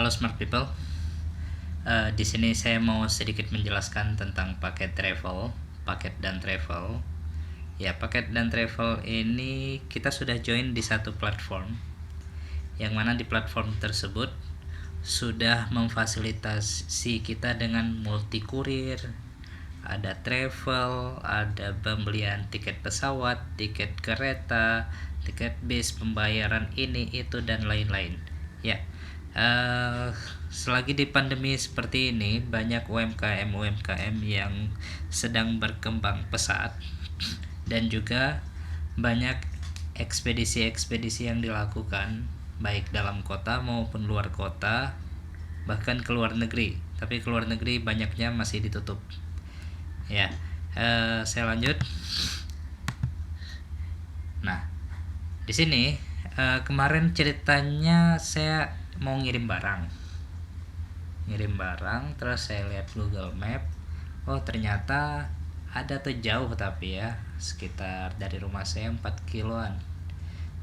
Halo smart people. Di sini saya mau sedikit menjelaskan tentang paket travel, paket dan travel. Ya, paket dan travel ini kita sudah join di satu platform, yang mana di platform tersebut sudah memfasilitasi kita dengan multi kurir, ada travel, ada pembelian tiket pesawat, tiket kereta, tiket bis, pembayaran ini itu dan lain-lain. Ya, selagi di pandemi seperti ini, banyak UMKM yang sedang berkembang pesat, dan juga banyak ekspedisi-ekspedisi yang dilakukan baik dalam kota maupun luar kota, bahkan ke luar negeri. Tapi ke luar negeri banyaknya masih ditutup. Ya, saya lanjut. Nah, di sini kemarin ceritanya saya mau ngirim barang, terus saya lihat Google Map. Oh, ternyata ada tuh jauh, tapi ya sekitar dari rumah saya 4 kiloan.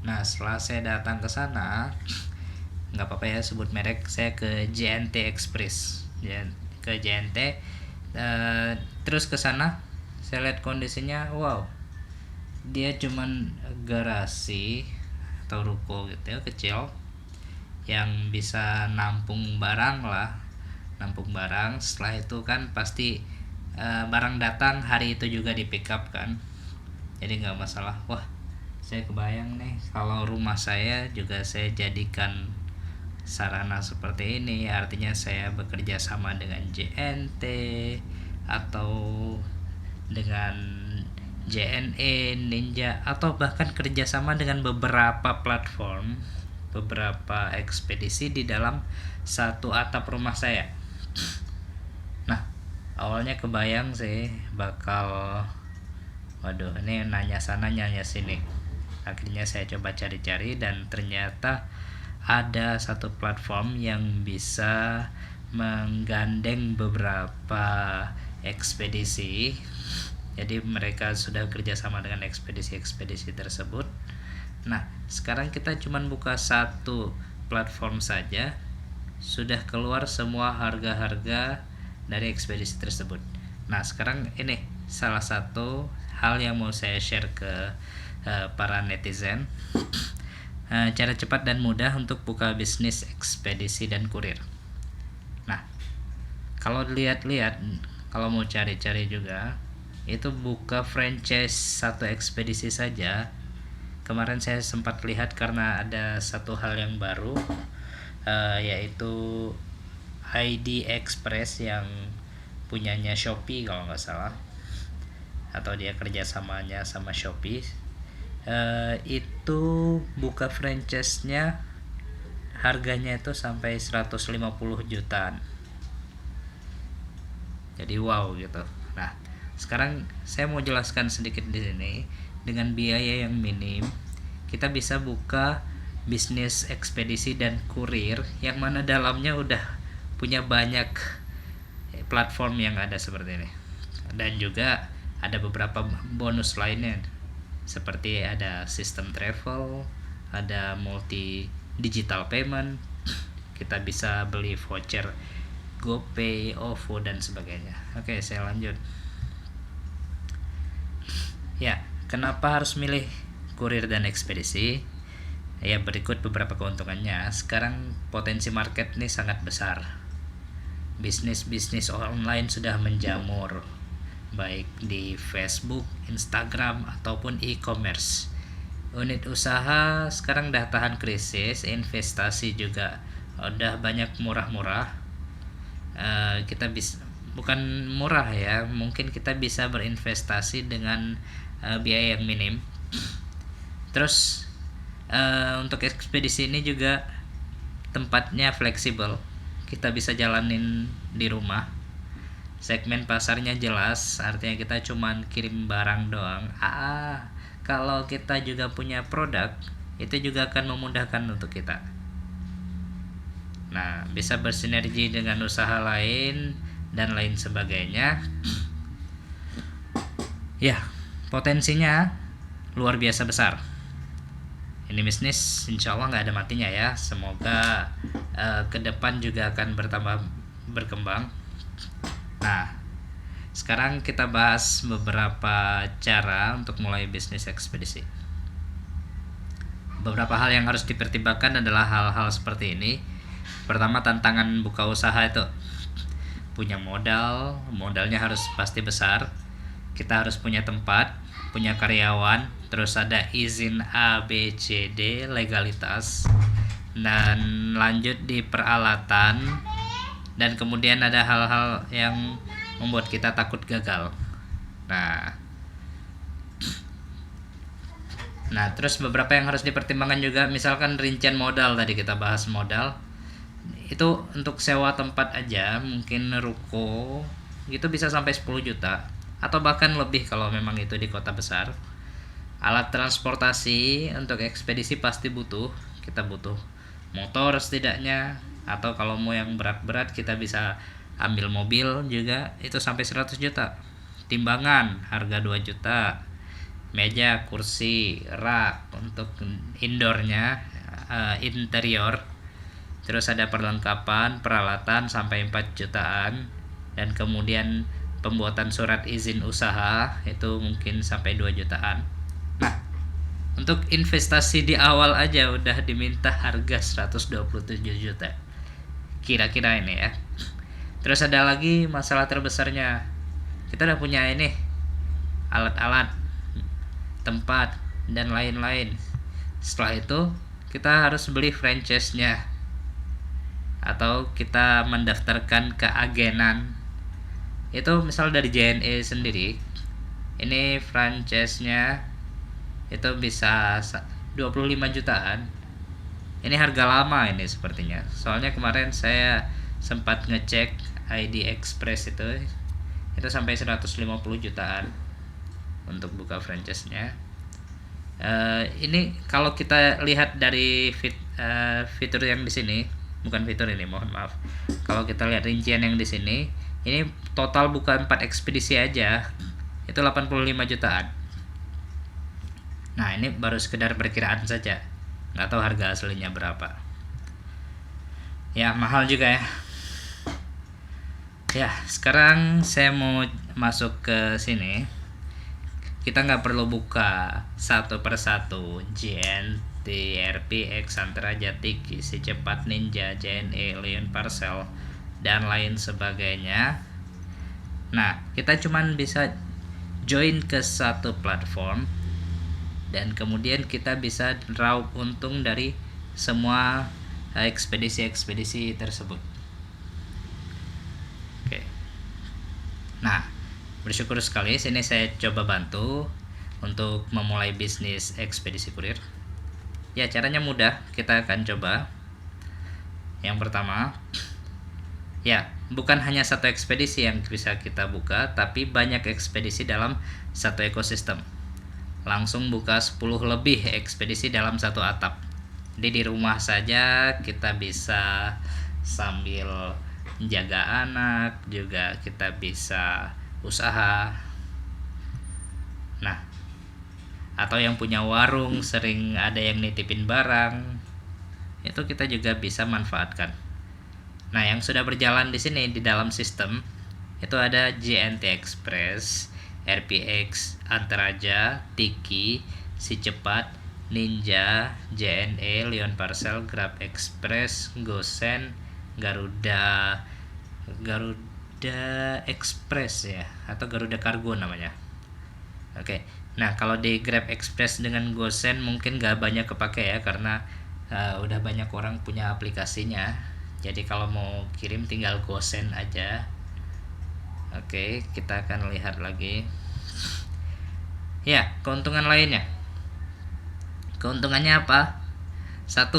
Nah, setelah saya datang ke sana, nggak apa-apa ya sebut merek, saya ke JNT Express, ke JNT. Terus ke sana saya lihat kondisinya, wow, dia cuman garasi atau ruko gitu ya, kecil, yang bisa nampung barang lah, setelah itu kan pasti barang datang hari itu juga di pick up kan, jadi nggak masalah. Wah, saya kebayang nih kalau rumah saya juga saya jadikan sarana seperti ini, artinya saya bekerja sama dengan JNT atau dengan JNE, Ninja, atau bahkan kerjasama dengan beberapa platform, beberapa ekspedisi di dalam satu atap rumah saya. Nah, awalnya kebayang sih bakal, waduh, ini nanya sana nanya sini. Akhirnya saya coba cari-cari dan ternyata ada satu platform yang bisa menggandeng beberapa ekspedisi. Jadi mereka sudah kerjasama dengan ekspedisi-ekspedisi tersebut. Nah, sekarang kita cuma buka satu platform saja, sudah keluar semua harga-harga dari ekspedisi tersebut. Nah, sekarang ini salah satu hal yang mau saya share ke para netizen, cara cepat dan mudah untuk buka bisnis ekspedisi dan kurir. Nah, kalau dilihat-lihat, kalau mau cari-cari juga, itu buka franchise satu ekspedisi saja. Kemarin saya sempat lihat karena ada satu hal yang baru, yaitu ID Express yang punyanya Shopee kalau nggak salah, atau dia kerjasamanya sama Shopee. Itu buka franchise-nya harganya itu sampai 150 jutaan. Jadi wow gitu. Nah, sekarang saya mau jelaskan sedikit di sini. Dengan biaya yang minim, kita bisa buka bisnis ekspedisi dan kurir, yang mana dalamnya udah punya banyak platform yang ada seperti ini. Dan juga ada beberapa bonus lainnya, seperti ada sistem travel, ada multi digital payment, kita bisa beli voucher GoPay, OVO dan sebagainya. Oke, saya lanjut. Ya, kenapa harus milih kurir dan ekspedisi? Ya, berikut beberapa keuntungannya. Sekarang potensi market ini sangat besar. Bisnis online sudah menjamur, baik di Facebook, Instagram, ataupun e-commerce. Unit usaha sekarang dah tahan krisis, investasi juga udah banyak murah-murah. Kita bisa, bukan murah ya, mungkin kita bisa berinvestasi dengan biaya yang minim. Terus untuk ekspedisi ini juga tempatnya fleksibel, kita bisa jalanin di rumah. Segmen pasarnya jelas, artinya kita cuman kirim barang doang. Kalau kita juga punya produk, itu juga akan memudahkan untuk kita. Nah, bisa bersinergi dengan usaha lain dan lain sebagainya. Ya, potensinya luar biasa besar. Ini bisnis insya Allah nggak ada matinya ya. Semoga ke depan juga akan berkembang. Nah, sekarang kita bahas beberapa cara untuk mulai bisnis ekspedisi. Beberapa hal yang harus dipertimbangkan adalah hal-hal seperti ini. Pertama, tantangan buka usaha itu punya modalnya harus pasti besar. Kita harus punya tempat, punya karyawan, terus ada izin A, B, C, D, legalitas, dan lanjut di peralatan, dan kemudian ada hal-hal yang membuat kita takut gagal. Nah, terus beberapa yang harus dipertimbangkan juga, misalkan rincian modal, tadi kita bahas modal. Itu untuk sewa tempat aja, mungkin ruko gitu bisa sampai 10 juta atau bahkan lebih kalau memang itu di kota besar. Alat transportasi untuk ekspedisi pasti kita butuh motor setidaknya, atau kalau mau yang berat-berat kita bisa ambil mobil juga, itu sampai 100 juta. Timbangan harga 2 juta. Meja, kursi, rak untuk indoornya, interior. Terus ada perlengkapan, peralatan sampai 4 jutaan. Dan kemudian pembuatan surat izin usaha itu mungkin sampai 2 jutaan. Nah, untuk investasi di awal aja udah diminta harga 127 juta. Kira-kira ini ya. Terus ada lagi masalah terbesarnya. Kita udah punya ini alat-alat, tempat, dan lain-lain. Setelah itu kita harus beli franchise-nya, atau kita mendaftarkan ke agenan. Itu misal dari JNE sendiri, ini franchise-nya itu bisa 25 jutaan. Ini harga lama ini sepertinya. Soalnya kemarin saya sempat ngecek ID Express itu sampai 150 jutaan untuk buka franchise-nya. Ini kalau kita lihat dari fitur yang di sini, bukan fitur ini, mohon maaf. Kalau kita lihat rincian yang di sini, ini total buka 4 ekspedisi aja itu 85 jutaan. Nah, ini baru sekedar perkiraan saja, nggak tahu harga aslinya berapa. Ya, mahal juga ya. Ya, sekarang saya mau masuk ke sini. Kita nggak perlu buka satu persatu JNT, RPX, Antaraja, Tiki, Si Cepat, Ninja, JNE, Lion Parcel, dan lain sebagainya. Nah, kita cuman bisa join ke satu platform, dan kemudian kita bisa raup untung dari semua ekspedisi-ekspedisi tersebut. Oke. Nah, bersyukur sekali sini saya coba bantu untuk memulai bisnis ekspedisi kurir. Ya, caranya mudah, kita akan coba. Yang pertama, ya, bukan hanya satu ekspedisi yang bisa kita buka, tapi banyak ekspedisi dalam satu ekosistem. Langsung buka 10 lebih ekspedisi dalam satu atap. Jadi di rumah saja kita bisa sambil jaga anak, juga kita bisa usaha. Nah, atau yang punya warung sering ada yang nitipin barang, itu kita juga bisa manfaatkan. Nah, yang sudah berjalan di sini di dalam sistem itu ada JNT Express, RPX, Antaraja, Tiki, Si Cepat, Ninja, JNE, Lion Parcel, Grab Express, Gosen, Garuda Express ya, atau Garuda Cargo namanya. Oke. Nah, kalau di Grab Express dengan Gosen mungkin gak banyak kepake ya, karena udah banyak orang punya aplikasinya. Jadi kalau mau kirim tinggal Gosen aja. Oke, kita akan lihat lagi. Ya, keuntungan lainnya. Keuntungannya apa? 1,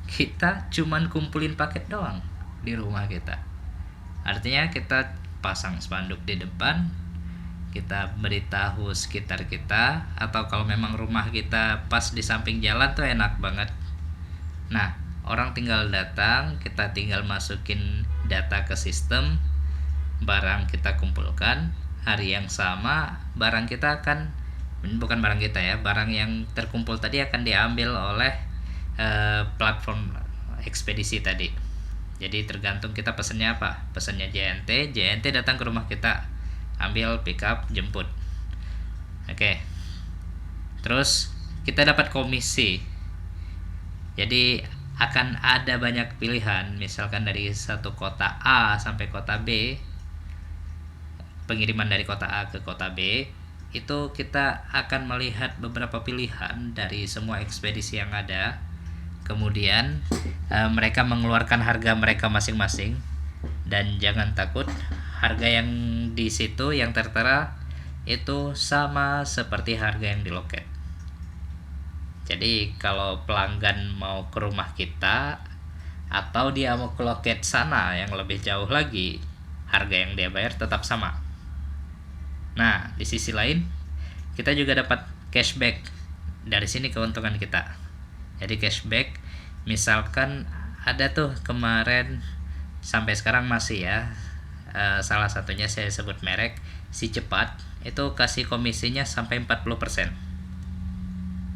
kita cuman kumpulin paket doang di rumah kita. Artinya kita pasang spanduk di depan, kita beritahu sekitar kita, atau kalau memang rumah kita pas di samping jalan tuh enak banget. Nah, orang tinggal datang, kita tinggal masukin data ke sistem, barang kita kumpulkan, hari yang sama barang kita akan bukan barang kita ya, barang yang terkumpul tadi akan diambil oleh platform ekspedisi tadi. Jadi tergantung kita pesennya apa. Pesennya JNT, JNT datang ke rumah kita, ambil, pick up, jemput. Oke. Terus kita dapat komisi. Jadi akan ada banyak pilihan, misalkan dari satu kota A sampai kota B, pengiriman dari kota A ke kota B, itu kita akan melihat beberapa pilihan dari semua ekspedisi yang ada. Kemudian mereka mengeluarkan harga mereka masing-masing, dan jangan takut, harga yang di situ yang tertera itu sama seperti harga yang di loket. Jadi kalau pelanggan mau ke rumah kita atau dia mau ke loket sana yang lebih jauh lagi, harga yang dia bayar tetap sama. Nah, di sisi lain kita juga dapat cashback. Dari sini keuntungan kita. Jadi cashback, misalkan ada tuh kemarin sampai sekarang masih ya, salah satunya saya sebut merek, Si Cepat, itu kasih komisinya sampai 40%.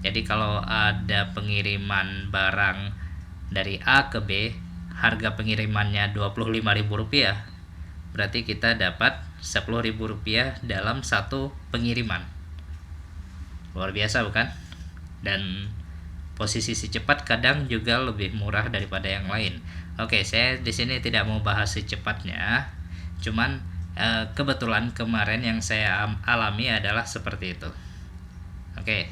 Jadi kalau ada pengiriman barang dari A ke B, harga pengirimannya Rp25.000, berarti kita dapat Rp10.000 dalam satu pengiriman. Luar biasa bukan? Dan posisi Si Cepat kadang juga lebih murah daripada yang lain. Oke, saya di sini tidak mau bahas Si Cepatnya, cuman kebetulan kemarin yang saya alami adalah seperti itu. Oke.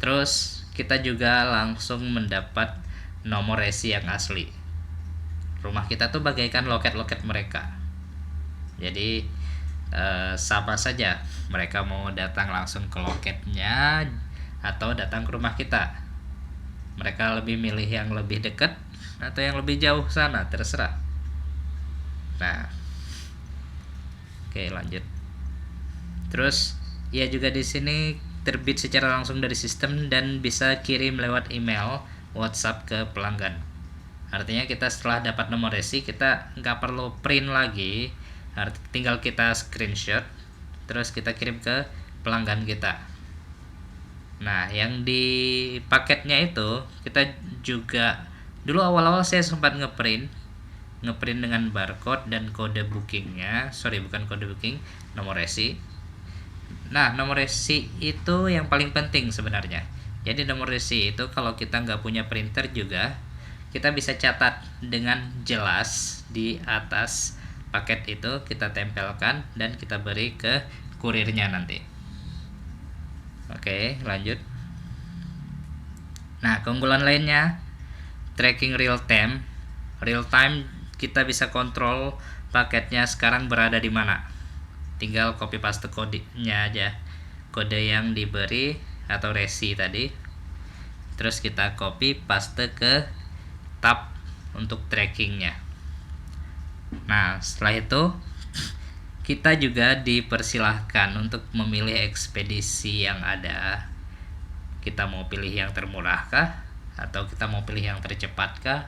Terus kita juga langsung mendapat nomor resi yang asli. Rumah kita tuh bagaikan loket-loket mereka. Jadi sama saja mereka mau datang langsung ke loketnya atau datang ke rumah kita. Mereka lebih milih yang lebih dekat atau yang lebih jauh sana, terserah. Nah, oke, lanjut. Terus ya juga di sini terbit secara langsung dari sistem dan bisa kirim lewat email, WhatsApp ke pelanggan. Artinya kita setelah dapat nomor resi, kita nggak perlu print lagi, tinggal kita screenshot terus kita kirim ke pelanggan kita. Nah, yang di paketnya itu kita juga dulu awal-awal saya sempat ngeprint dengan barcode dan kode bookingnya, bukan kode booking, nomor resi. Nah, nomor resi itu yang paling penting sebenarnya. Jadi nomor resi itu kalau kita nggak punya printer juga, kita bisa catat dengan jelas di atas paket itu, kita tempelkan dan kita beri ke kurirnya nanti. Oke, lanjut. Nah, keunggulan lainnya, tracking real time. Real time kita bisa kontrol paketnya sekarang berada di mana. Tinggal copy paste kodenya aja, kode yang diberi atau resi tadi, terus kita copy paste ke tab untuk trackingnya. Nah, setelah itu kita juga dipersilahkan untuk memilih ekspedisi yang ada. Kita mau pilih yang termurah kah, atau kita mau pilih yang tercepat kah,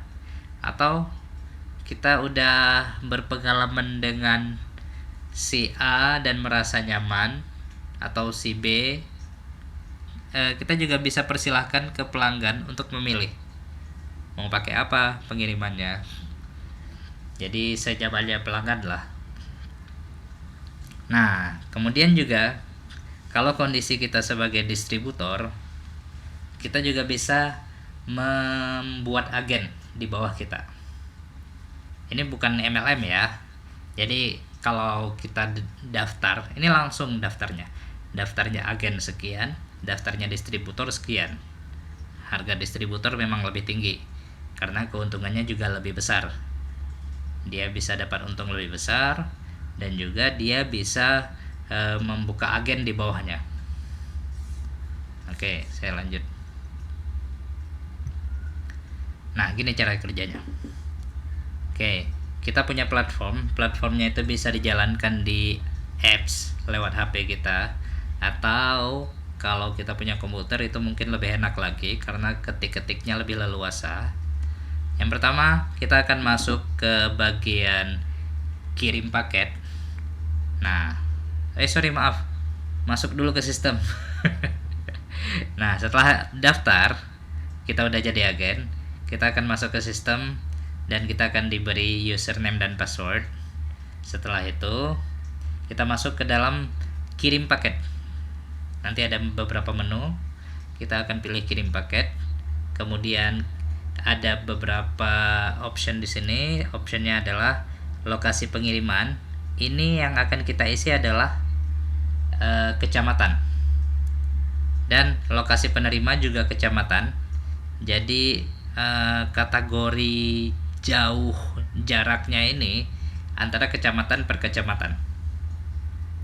atau kita udah berpengalaman dengan si A dan merasa nyaman, atau si B, kita juga bisa persilahkan ke pelanggan untuk memilih mau pakai apa pengirimannya. Jadi sejamannya pelanggan lah. Nah, kemudian juga kalau kondisi kita sebagai distributor, kita juga bisa membuat agen di bawah kita. Ini bukan MLM ya. Jadi kalau kita daftar, ini langsung daftarnya agen sekian, daftarnya distributor sekian. Harga distributor memang lebih tinggi karena keuntungannya juga lebih besar. Dia bisa dapat untung lebih besar dan juga dia bisa membuka agen di bawahnya. Oke, saya lanjut. Nah, gini cara kerjanya. Oke, kita punya platformnya itu bisa dijalankan di apps lewat HP kita, atau kalau kita punya komputer itu mungkin lebih enak lagi karena ketik-ketiknya lebih leluasa. Yang pertama, kita akan masuk ke bagian kirim paket. Nah, masuk dulu ke sistem. Nah, setelah daftar, kita udah jadi agen, kita akan masuk ke sistem dan kita akan diberi username dan password. Setelah itu, kita masuk ke dalam kirim paket. Nanti ada beberapa menu, kita akan pilih kirim paket. Kemudian ada beberapa option di sini. Optionnya adalah lokasi pengiriman. Ini yang akan kita isi adalah kecamatan, dan lokasi penerima juga kecamatan. Jadi kategori jauh jaraknya ini antara kecamatan per kecamatan.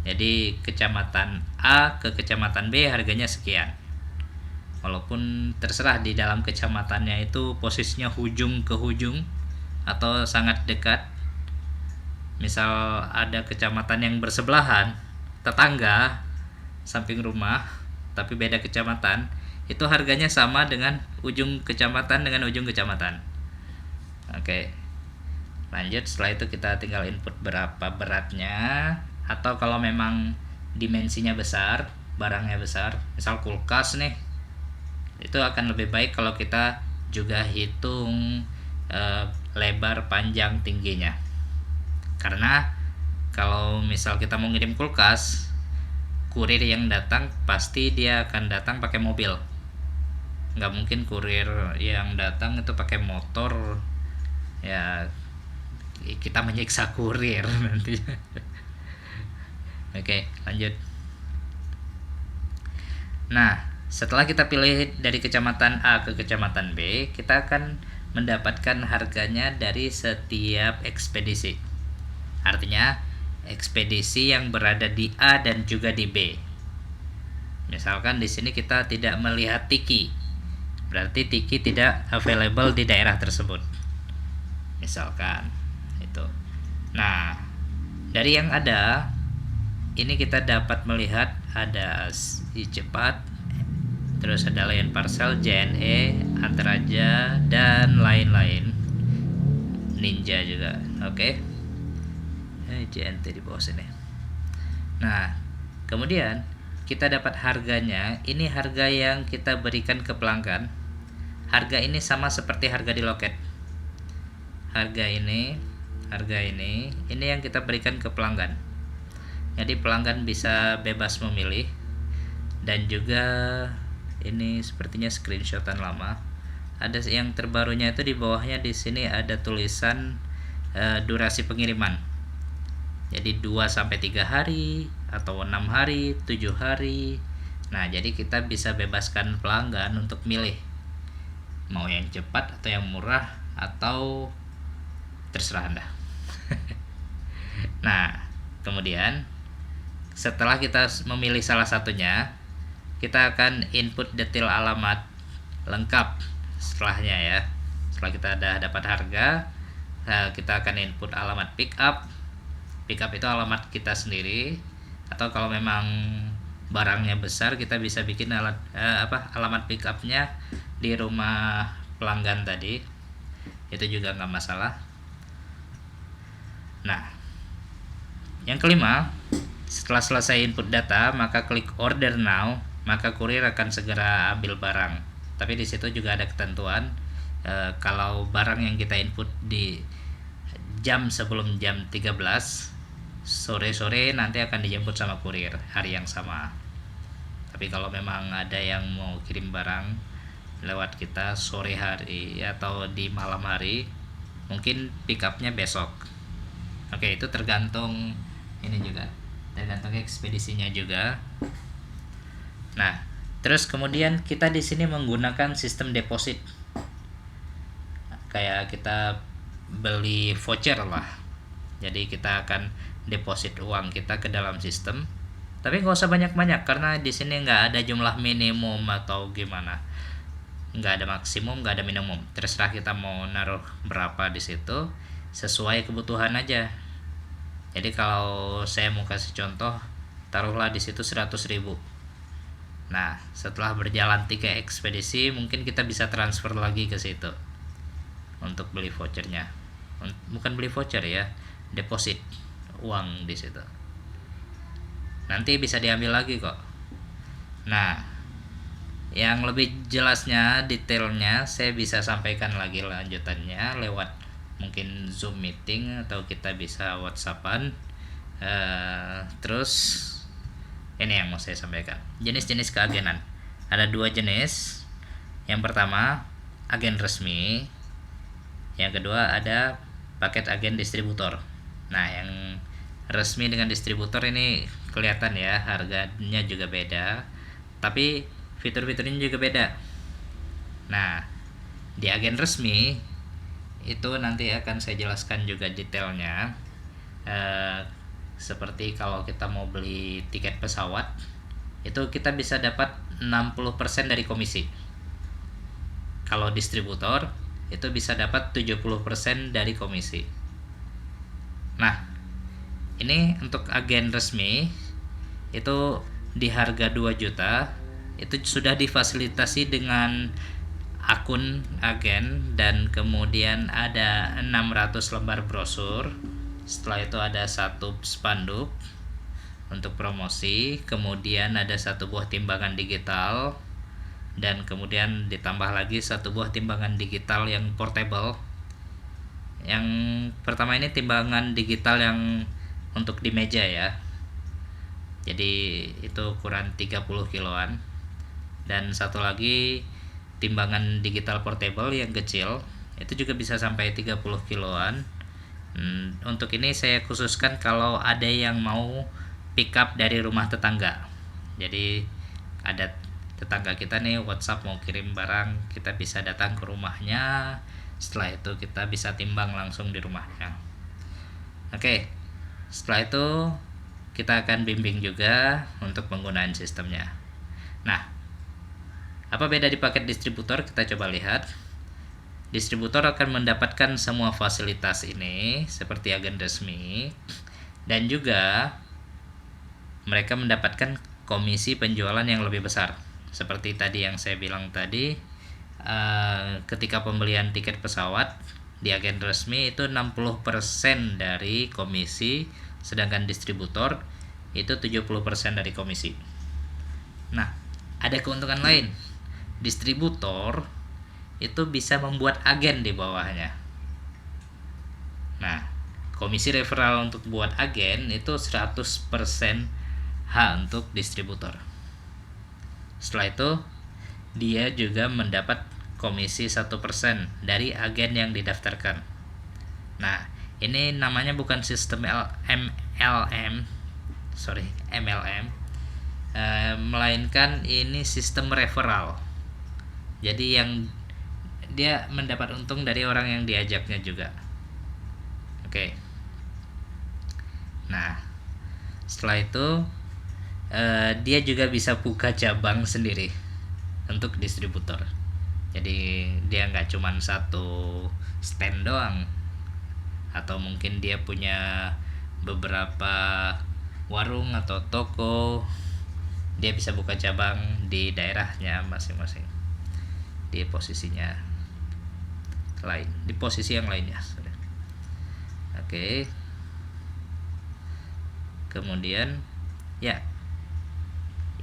Jadi kecamatan A ke kecamatan B harganya sekian. Walaupun terserah di dalam kecamatannya itu posisinya hujung ke hujung atau sangat dekat. Misal ada kecamatan yang bersebelahan, tetangga, samping rumah, tapi beda kecamatan, itu harganya sama dengan ujung kecamatan dengan ujung kecamatan. Oke, lanjut. Setelah itu kita tinggal input berapa beratnya, atau kalau memang dimensinya besar, barangnya besar, misal kulkas nih, itu akan lebih baik kalau kita juga hitung lebar, panjang, tingginya. Karena kalau misal kita mau ngirim kulkas, kurir yang datang pasti dia akan datang pakai mobil. Nggak mungkin kurir yang datang itu pakai motor. Ya, kita menyiksa kurir nanti. Oke, lanjut. Nah, setelah kita pilih dari kecamatan A ke kecamatan B, kita akan mendapatkan harganya dari setiap ekspedisi. Artinya ekspedisi yang berada di A dan juga di B. Misalkan di sini kita tidak melihat tiki, berarti tiki tidak available di daerah tersebut. Misalkan itu. Nah, dari yang ada ini kita dapat melihat ada cepat, terus ada Lion Parcel, JNE, Antaraja, dan lain-lain. Ninja juga. Oke. JNT di bawah sini. Nah, kemudian kita dapat harganya. Ini harga yang kita berikan ke pelanggan. Harga ini sama seperti harga di loket. Harga ini yang kita berikan ke pelanggan. Jadi pelanggan bisa bebas memilih. Dan juga ini sepertinya screenshotan lama. Ada yang terbarunya itu di bawahnya, di sini ada tulisan durasi pengiriman. Jadi 2-3 hari atau 6 hari, 7 hari. Nah, jadi kita bisa bebaskan pelanggan untuk milih mau yang cepat atau yang murah, atau terserah Anda. Nah, kemudian setelah kita memilih salah satunya, kita akan input detail alamat lengkap setelahnya ya. Setelah kita dapat harga, kita akan input alamat pick up. Pick up itu alamat kita sendiri, atau kalau memang barangnya besar kita bisa bikin alamat pick up-nya di rumah pelanggan tadi. Itu juga nggak masalah. Nah, yang kelima, setelah selesai input data, maka klik order now, maka kurir akan segera ambil barang. Tapi di situ juga ada ketentuan, kalau barang yang kita input di jam sebelum jam 13 sore nanti akan dijemput sama kurir hari yang sama. Tapi kalau memang ada yang mau kirim barang lewat kita sore hari atau di malam hari, mungkin pick up-nya besok. Oke, itu tergantung ini juga, tergantung ekspedisinya juga. Nah, terus kemudian kita di sini menggunakan sistem deposit. Kayak kita beli voucher lah. Jadi kita akan deposit uang kita ke dalam sistem. Tapi nggak usah banyak-banyak, karena di sini nggak ada jumlah minimum atau gimana. Nggak ada maksimum, nggak ada minimum. Terserah kita mau naruh berapa di situ, sesuai kebutuhan aja. Jadi kalau saya mau kasih contoh, taruhlah di situ 100.000. Nah, setelah berjalan 3 ekspedisi, mungkin kita bisa transfer lagi ke situ untuk beli vouchernya. Bukan beli voucher ya, deposit uang di situ. nanti bisa diambil lagi kok. Nah, yang lebih jelasnya, detailnya saya bisa sampaikan lagi lanjutannya lewat mungkin Zoom meeting atau kita bisa WhatsAppan. Terus ini yang mau saya sampaikan, jenis-jenis keagenan. Ada 2 jenis. Yang pertama, agen resmi. Yang kedua, ada paket agen distributor. Nah, yang resmi dengan distributor ini kelihatan ya, harganya juga beda, tapi fitur-fiturnya juga beda. Nah, di agen resmi itu nanti akan saya jelaskan juga detailnya. Seperti kalau kita mau beli tiket pesawat, itu kita bisa dapat 60% dari komisi. Kalau distributor itu bisa dapat 70% dari komisi. Nah, ini untuk agen resmi itu di harga 2 juta itu sudah difasilitasi dengan akun agen, dan kemudian ada 600 lembar brosur. Setelah itu ada 1 spanduk untuk promosi, kemudian ada 1 buah timbangan digital, dan kemudian ditambah lagi 1 buah timbangan digital yang portable. Yang pertama ini timbangan digital yang untuk di meja ya, jadi itu ukuran 30 kiloan, dan satu lagi timbangan digital portable yang kecil itu juga bisa sampai 30 kiloan. Untuk ini saya khususkan kalau ada yang mau pick up dari rumah tetangga. Jadi ada tetangga kita nih WhatsApp mau kirim barang, kita bisa datang ke rumahnya, setelah itu kita bisa timbang langsung di rumahnya. Oke, setelah itu kita akan bimbing juga untuk penggunaan sistemnya. Nah, apa beda di paket distributor? Kita coba lihat. Distributor akan mendapatkan semua fasilitas ini seperti agen resmi, dan juga mereka mendapatkan komisi penjualan yang lebih besar. Seperti tadi yang saya bilang tadi, ketika pembelian tiket pesawat di agen resmi itu 60% dari komisi, sedangkan distributor itu 70% dari komisi. Nah, ada keuntungan lain. Distributor itu bisa membuat agen di bawahnya. Nah, komisi referral untuk buat agen itu 100% hak untuk distributor. Setelah itu dia juga mendapat komisi 1% dari agen yang didaftarkan. Nah, ini namanya bukan sistem MLM, melainkan ini sistem referral. Jadi yang dia mendapat untung dari orang yang diajaknya juga. Oke. Nah, setelah itu dia juga bisa buka cabang sendiri untuk distributor. Jadi dia nggak cuma 1 stand doang, atau mungkin dia punya beberapa warung atau toko, dia bisa buka cabang di daerahnya masing-masing, di posisinya lain, di posisi yang lainnya. Oke. Kemudian ya,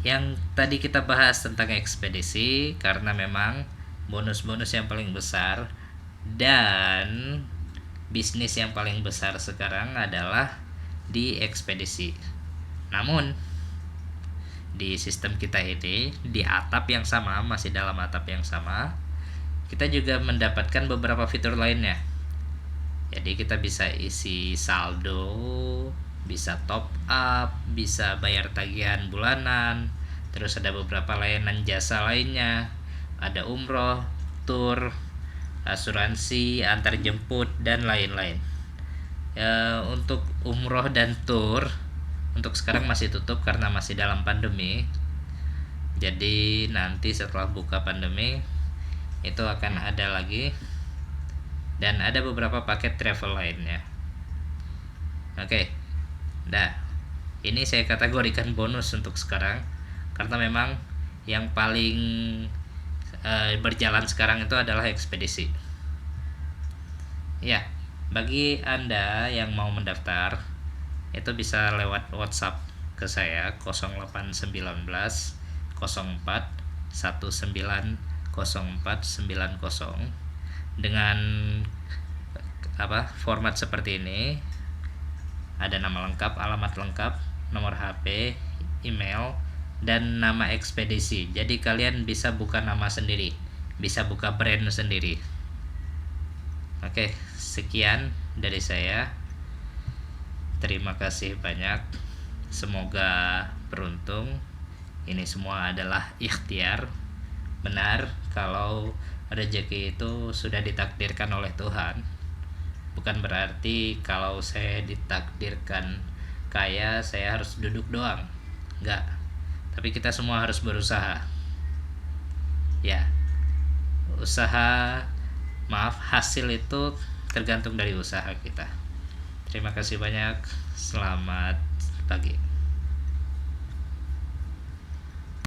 yang tadi kita bahas tentang ekspedisi, karena memang bonus-bonus yang paling besar dan bisnis yang paling besar sekarang adalah di ekspedisi. Namun di sistem kita ini, di atap yang sama, masih dalam atap yang sama, kita juga mendapatkan beberapa fitur lainnya. Jadi kita bisa isi saldo, bisa top up, bisa bayar tagihan bulanan, terus ada beberapa layanan jasa lainnya, ada umroh, tur, asuransi, antar jemput, dan lain-lain. Untuk umroh dan tur untuk sekarang masih tutup karena masih dalam pandemi. Jadi nanti setelah buka pandemi itu akan ada lagi, dan ada beberapa paket travel lainnya. Oke. Nah, ini saya kategorikan bonus untuk sekarang karena memang yang paling berjalan sekarang itu adalah ekspedisi. Ya, bagi Anda yang mau mendaftar itu bisa lewat WhatsApp ke saya 0819 04 190490 dengan format seperti ini. Ada nama lengkap, alamat lengkap, nomor HP, email, dan nama ekspedisi. Jadi kalian bisa buka nama sendiri, bisa buka brand sendiri. Oke, sekian dari saya. Terima kasih banyak. Semoga beruntung. Ini semua adalah ikhtiar. Benar kalau rezeki itu sudah ditakdirkan oleh Tuhan. Bukan berarti kalau saya ditakdirkan kaya saya harus duduk doang. Enggak. Tapi kita semua harus berusaha. Ya. Hasil itu tergantung dari usaha kita. Terima kasih banyak. Selamat pagi.